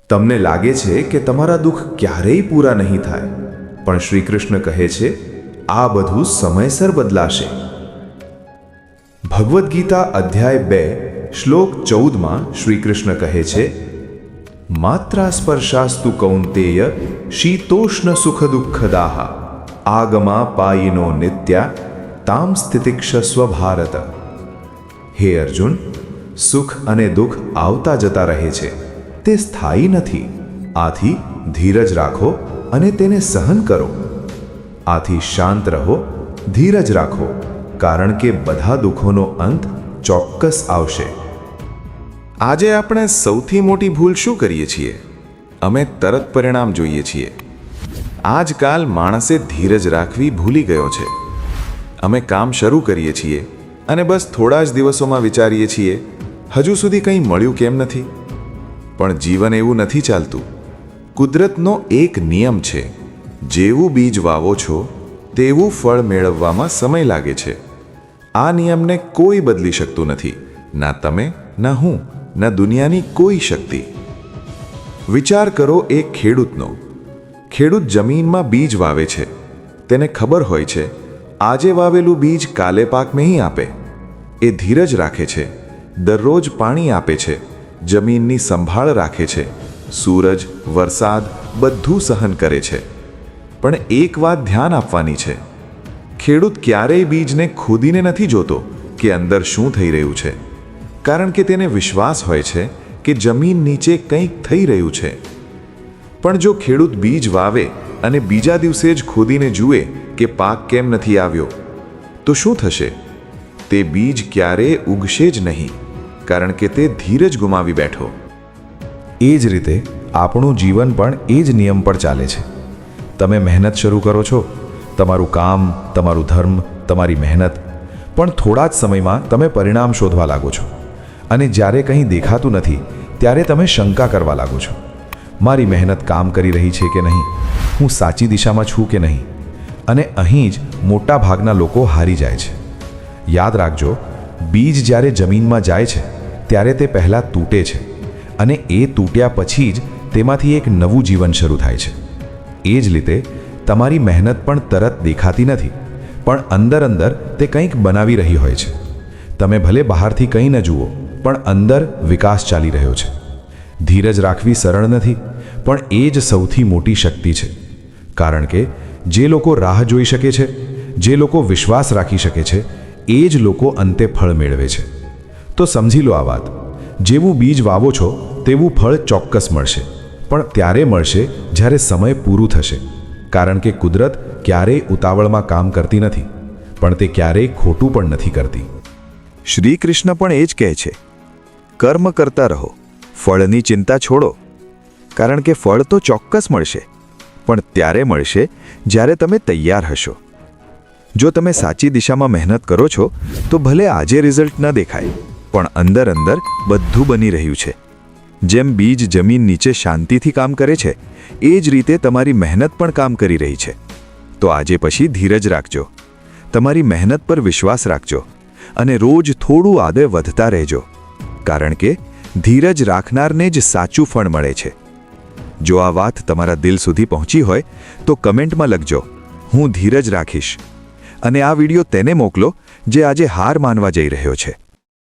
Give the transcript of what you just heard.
તમને લાગે છે કે તમારા દુઃખ ક્યારેય પૂરા નહીં થાય, પણ શ્રી કૃષ્ણ કહે છે આ બધું સમયસર બદલાશે. ભગવદ્ ગીતા અધ્યાય 2 શ્લોક 14 શ્રી કૃષ્ણ કહે છે, માત્રા સ્પર્શાસ્તુ કૌંતેય શીતોષ્ણ સુખ દુઃખદાહ આગમા પાયિનો નિત્યા તામ સ્થિતિક્ષસ્વ ભારત. હે અર્જુન, સુખ અને દુઃખ આવતા જતા રહે છે, તે સ્થાયી નથી. આથી ધીરજ રાખો અને તેને સહન કરો. આથી શાંત રહો, ધીરજ રાખો, કારણ કે બધા દુઃખોનો અંત ચોક્કસ આવશે. આજે આપણે સૌથી મોટી ભૂલ શું કરીએ છીએ? અમે તરત પરિણામ જોઈએ છીએ. આજકાલ માણસે ધીરજ રાખવી ભૂલી ગયો છે. અમે કામ શરૂ કરીએ છીએ અને બસ થોડા જ દિવસોમાં વિચારીએ છીએ, હજુ સુધી કંઈ મળ્યું કેમ નથી? પણ જીવન એવું નથી ચાલતું. કુદરતનો એક નિયમ છે, જેવું બીજ વાવો છો તેવું ફળ મેળવવામાં સમય લાગે છે. આ નિયમને કોઈ બદલી શકતું નથી, ના તમે, ના હું, ના દુનિયાની કોઈ શક્તિ. વિચાર કરો એક ખેડૂતનો. ખેડૂત જમીનમાં બીજ વાવે છે. તેને ખબર હોય છે આજે વાવેલું બીજ કાલે પાક નહીં આપે. એ ધીરજ રાખે છે, દરરોજ પાણી આપે છે, જમીનની સંભાળ રાખે છે, સૂરજ, વરસાદ બધું સહન કરે છે. પણ એક વાત ધ્યાન આપવાની છે, ખેડૂત ક્યારેય બીજને ખોદીને નથી જોતો કે અંદર શું થઈ રહ્યું છે, કારણ કે તેને વિશ્વાસ હોય છે કે જમીન નીચે કંઈક થઈ રહ્યું છે. પણ જો ખેડૂત બીજ વાવે અને બીજા દિવસે જ ખોદીને જુએ કે પાક કેમ નથી આવ્યો, તો શું થશે? તે બીજ ક્યારેય ઉગશે જ નહીં, કારણ કે તે ધીરજ ગુમાવી બેઠો. એ જ રીતે આપણું જીવન પણ એ જ નિયમ પર ચાલે છે. તમે મહેનત શરૂ કરો છો, તમારું કામ, તમારું ધર્મ, તમારી મહેનત, પણ થોડા જ સમયમાં તમે પરિણામ શોધવા લાગો છો. અને જ્યારે કંઈ દેખાતું નથી ત્યારે તમે શંકા કરવા લાગો છો. મારી મહેનત કામ કરી રહી છે કે નહીં? હું સાચી દિશામાં છું કે નહીં? અને અહીં જ મોટા ભાગના લોકો હારી જાય છે. યાદ રાખજો, બીજ જ્યારે જમીનમાં જાય છે ત્યારે તે પહેલાં તૂટે છે, અને એ તૂટ્યા પછી જ તેમાંથી એક નવું જીવન શરૂ થાય છે. એ જ રીતે તમારી મહેનત પણ તરત દેખાતી નથી, પણ અંદર અંદર તે કંઈક બનાવી રહી હોય છે. તમે ભલે બહારથી કંઈ ન જુઓ, પણ અંદર વિકાસ ચાલી રહ્યો છે. ધીરજ રાખવી સરળ નથી, પણ એ જ સૌથી મોટી શક્તિ છે. કારણ કે જે લોકો રાહ જોઈ શકે છે, જે લોકો વિશ્વાસ રાખી શકે છે, એ જ લોકો અંતે ફળ મેળવે છે. તો સમજી લો આ વાત, જેવું બીજ વાવો છો તેવું ફળ ચોક્કસ મળશે, પણ ત્યારે મળશે જ્યારે સમય પૂરું થશે. કારણ કે કુદરત ક્યારેય ઉતાવળમાં કામ કરતી નથી, પણ તે ક્યારેય ખોટું પણ નથી કરતી. શ્રી કૃષ્ણ પણ એ જ કહે છે, કર્મ કરતા રહો, ફળની ચિંતા છોડો. કારણ કે ફળ તો ચોક્કસ મળશે, પણ ત્યારે મળશે જ્યારે તમે તૈયાર હશો. જો તમે સાચી દિશામાં મહેનત કરો છો તો ભલે આજે રિઝલ્ટ ન દેખાય, પણ અંદર અંદર બધું બની રહ્યું છે. જેમ બીજ જમીન નીચે શાંતિથી કામ કરે છે, એ જ રીતે તમારી મહેનત પણ કામ કરી રહી છે. તો આજે પછી ધીરજ રાખજો, તમારી મહેનત પર વિશ્વાસ રાખજો, અને રોજ થોડું આગળ વધતા રહેજો. કારણ કે ધીરજ રાખનારને જ સાચું ફળ મળે છે. જો આ વાત તમારા દિલ સુધી પહોંચી હોય તો કમેન્ટમાં લખજો, હું ધીરજ રાખીશ. અને આ વિડીયો તેને મોકલો જે આજે હાર માનવા જઈ રહ્યો છે.